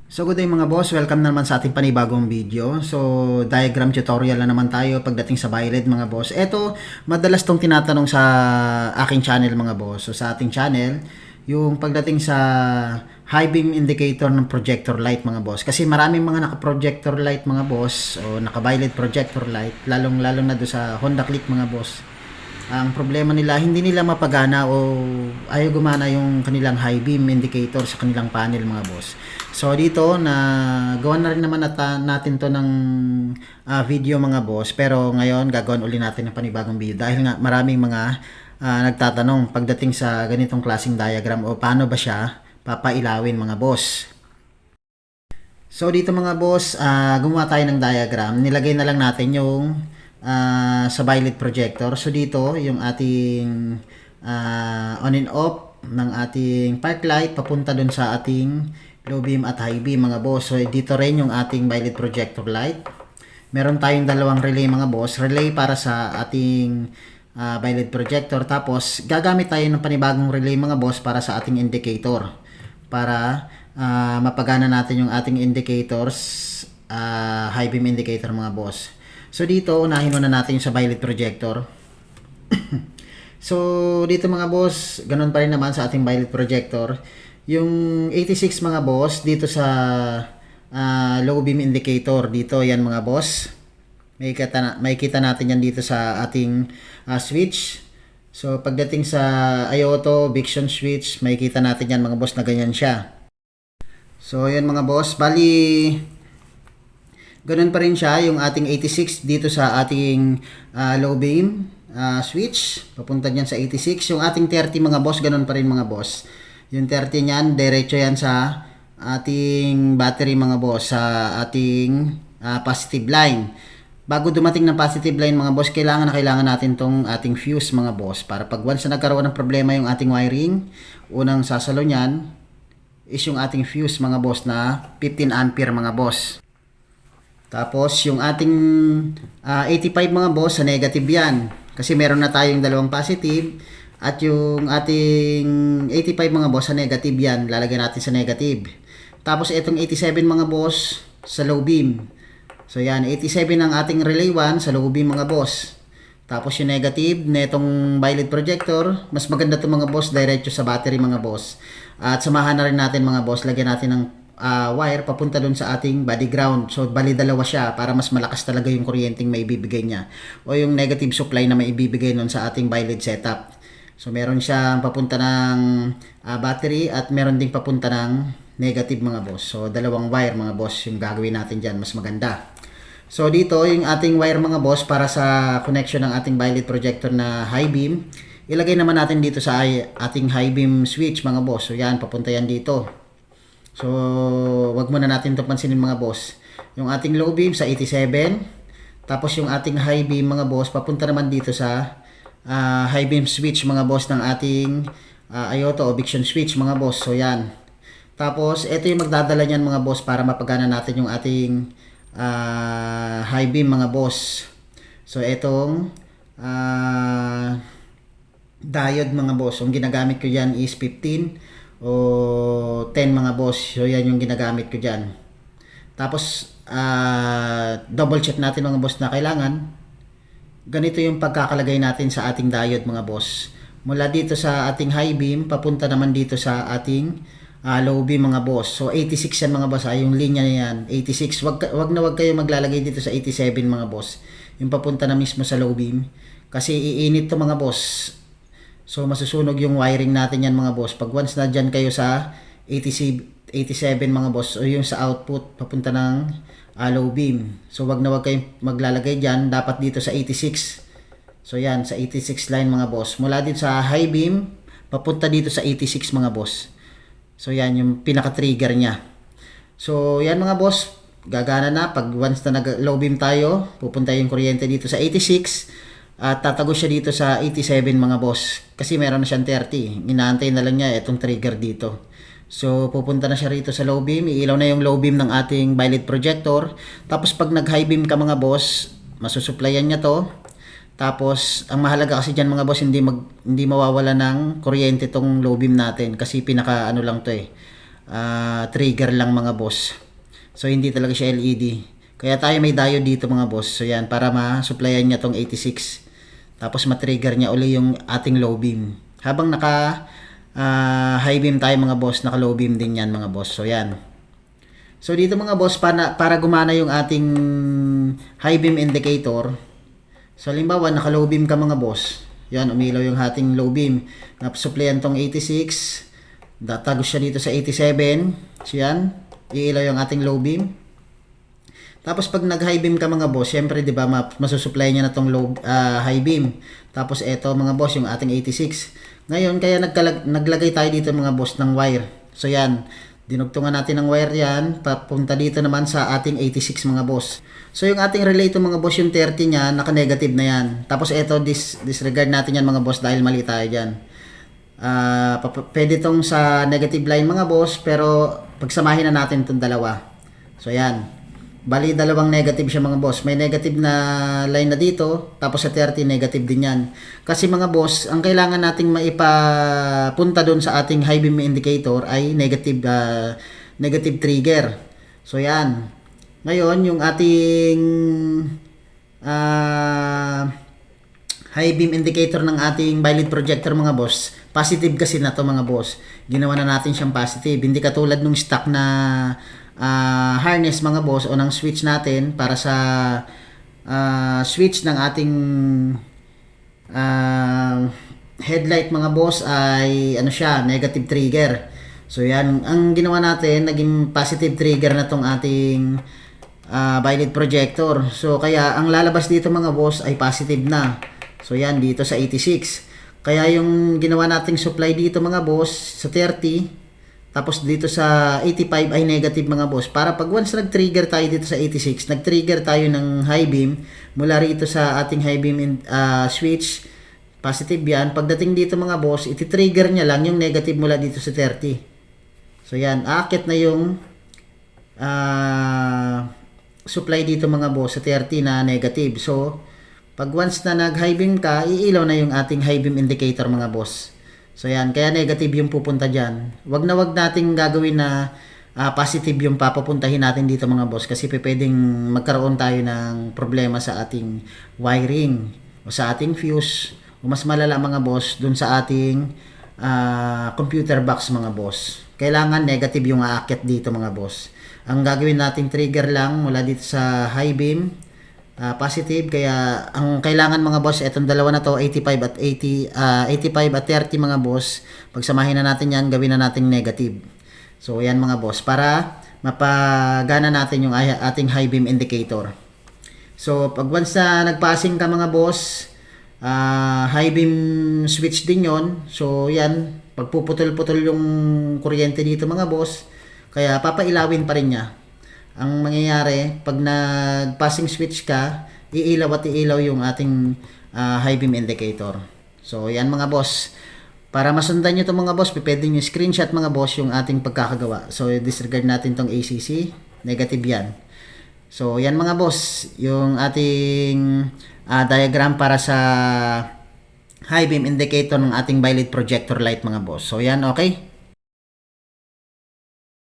So good day mga boss, welcome naman sa ating panibagong video. So diagram tutorial na naman tayo pagdating sa Byled mga boss. Ito, madalas tong tinatanong sa aking channel mga boss. So sa ating channel, yung pagdating sa high beam indicator ng projector light mga boss. Kasi maraming mga naka-projector light mga boss o naka-Byled projector light, lalong-lalo na do sa Honda Click mga boss. Ang problema nila, hindi nila mapagana o ayaw gumana yung kanilang high beam indicator sa kanilang panel mga boss. So dito na gawa na rin naman natin to ng video mga boss, pero ngayon gagawin uli natin ng panibagong video dahil nga maraming mga nagtatanong pagdating sa ganitong klaseng diagram o paano ba siya papailawin mga boss. So dito mga boss, gumawa tayo ng diagram. Nilagay na lang natin yung sa Byled projector. So dito yung ating on and off ng ating park light papunta dun sa ating low beam at high beam mga boss. So dito rin yung ating Byled projector light. Meron tayong dalawang relay mga boss. Relay para sa ating Byled projector. Tapos gagamit tayo ng panibagong relay mga boss para sa ating indicator. Para mapagana natin yung ating indicators, high beam indicator mga boss. So dito, unahin muna natin yung sa Byled projector. So dito mga boss, ganun pa rin naman sa ating Byled projector. Yung 86 mga boss, dito sa low beam indicator, dito yan mga boss. May kita natin yan dito sa ating switch. So pagdating sa IOTO, Viction switch, may kita natin yan mga boss na ganyan siya. So yan mga boss, bali ganun pa rin siya yung ating 86 dito sa ating low beam switch. Papunta dyan sa 86. Yung ating 30 mga boss, ganun pa rin mga boss. Yung 30 niyan, diretso yan sa ating battery mga boss, sa ating positive line. Bago dumating ng positive line mga boss, kailangan natin tong ating fuse mga boss. Para pag once na nagkaroon ng problema yung ating wiring, unang sasalo niyan is yung ating fuse mga boss na 15 ampere mga boss. Tapos yung ating 85 mga boss, sa negative yan. Kasi meron na tayong dalawang positive. At yung ating 85 mga boss, sa negative yan. Lalagyan natin sa negative. Tapos itong 87 mga boss, sa low beam. So yan, 87 ang ating relay 1 sa low beam mga boss. Tapos yung negative na itong Byled projector, mas maganda to mga boss, diretso sa battery mga boss. At samahan na rin natin mga boss, lagyan natin ng wire papunta dun sa ating body ground. So bali dalawa siya para mas malakas talaga yung kuryenteng may ibibigay niya o yung negative supply na may ibibigay nun sa ating Byled setup. So meron siyang papunta ng battery at meron ding papunta ng negative mga boss. So dalawang wire mga boss yung gagawin natin dyan, mas maganda. So dito yung ating wire mga boss para sa connection ng ating Byled projector na high beam, ilagay naman natin dito sa ating high beam switch mga boss. So yan, papunta yan dito. So, wag muna natin ito pansinin mga boss. Yung ating low beam sa 87. Tapos yung ating high beam mga boss, papunta naman dito sa high beam switch mga boss ng ating IOTO o Viction switch mga boss. So, yan. Tapos, ito yung magdadala niyan mga boss para mapagana natin yung ating high beam mga boss. So, itong diode mga boss. Yung ginagamit ko dyan is 15 o 10 mga boss. So yan yung ginagamit ko dyan. Tapos double check natin mga boss na kailangan ganito yung pagkakalagay natin sa ating diode mga boss. Mula dito sa ating high beam papunta naman dito sa ating low beam mga boss. So 86 yan mga boss, yung linya na yan 86. Wag kayo maglalagay dito sa 87 mga boss, yung papunta na mismo sa low beam kasi iinit to mga boss. So masusunog yung wiring natin yan mga boss. Pag once na dyan kayo sa 87 mga boss o yung sa output papunta ng low beam. So wag kayong maglalagay dyan. Dapat dito sa 86. So yan, sa 86 line mga boss. Mula dito sa high beam, papunta dito sa 86 mga boss. So yan yung pinaka-trigger niya. So yan mga boss, gagana na. Pag once na nag-low beam tayo, pupunta yung kuryente dito sa 86. At tatagos siya dito sa 87 mga boss. Kasi meron na siyang 30. Inaantay na lang niya itong trigger dito. So pupunta na siya rito sa low beam. Iilaw na yung low beam ng ating Byled projector. Tapos pag nag high beam ka mga boss, masusupplyan niya to. Tapos ang mahalaga kasi dyan mga boss, hindi mawawala ng kuryente tong low beam natin. Kasi pinaka ano lang to trigger lang mga boss. So hindi talaga siya LED. Kaya tayo may diode dito mga boss. So yan, para ma-supplyan niya tong 86. Tapos ma-trigger niya uli yung ating low beam. Habang naka high beam tayo mga boss, naka low beam din yan mga boss. So yan. So dito mga boss, para gumana yung ating high beam indicator. So halimbawa naka low beam ka mga boss. Yan, umilaw yung ating low beam. Napasuplayan tong 86. Datagos siya dito sa 87. So yan, iilaw yung ating low beam. Tapos pag nag-high beam ka mga boss, syempre 'di ba masusupply niya na tong high beam. Tapos eto mga boss yung ating 86. Ngayon kaya naglagay tayo dito mga boss ng wire. So yan, dinugtungan natin ng wire yan papunta dito naman sa ating 86 mga boss. So yung ating relay to mga boss, yung 30 niya naka-negative na yan. Tapos eto disregard natin yan mga boss dahil mali tayo diyan. Pwede tong sa negative line mga boss, pero pagsamahin na natin itong dalawa. So yan. Bali, dalawang negative siya mga boss. May negative na line na dito, tapos sa 30 negative din yan. Kasi mga boss, ang kailangan nating maipapunta doon sa ating high beam indicator ay negative trigger. So yan. Ngayon, yung ating high beam indicator ng ating violet projector mga boss, positive kasi na to mga boss. Ginawa na natin siyang positive. Hindi katulad nung stock na harness mga boss o ng switch natin para sa switch ng ating headlight mga boss ay ano siya, negative trigger. So yan, ang ginawa natin, naging positive trigger na tong ating violet projector. So kaya ang lalabas dito mga boss ay positive na. So yan, dito sa 86. Kaya yung ginawa nating supply dito mga boss sa 30, tapos dito sa 85 ay negative mga boss. Para pag once nag-trigger tayo dito sa 86, nag-trigger tayo ng high beam mula rito sa ating high beam switch, positive yan. Pagdating dito mga boss, iti-trigger niya lang yung negative mula dito sa 30. So yan, aakit na yung supply dito mga boss sa 30 na negative. So pag once na nag-high beam ka, iilaw na yung ating high beam indicator mga boss. So yan, kaya negative yung pupunta dyan. Wag nating gagawin na positive yung papapuntahin natin dito mga boss, kasi pwedeng magkaroon tayo ng problema sa ating wiring o sa ating fuse, o mas malala mga boss dun sa ating computer box mga boss. Kailangan negative yung aakyat dito mga boss. Ang gagawin nating trigger lang mula dito sa high beam, positive. Kaya ang kailangan mga boss, etong dalawa na to, 85 at 85 at 30 mga boss, pagsamahin na natin yan, gawin na natin negative. So yan mga boss, para mapagana natin yung ating high beam indicator. So pag once na nagpassing ka mga boss, high beam switch din yon. So yan, pagpuputol-putol yung kuryente dito mga boss, kaya papailawin pa rin niya. Ang mangyayari, pag nag-passing switch ka, iilaw at iilaw yung ating high beam indicator. So, yan mga boss. Para masundan nyo itong mga boss, pwede nyo screenshot mga boss yung ating pagkakagawa. So, disregard natin tong ACC. Negative yan. So, yan mga boss. Yung ating diagram para sa high beam indicator ng ating violet projector light mga boss. So, yan, okay?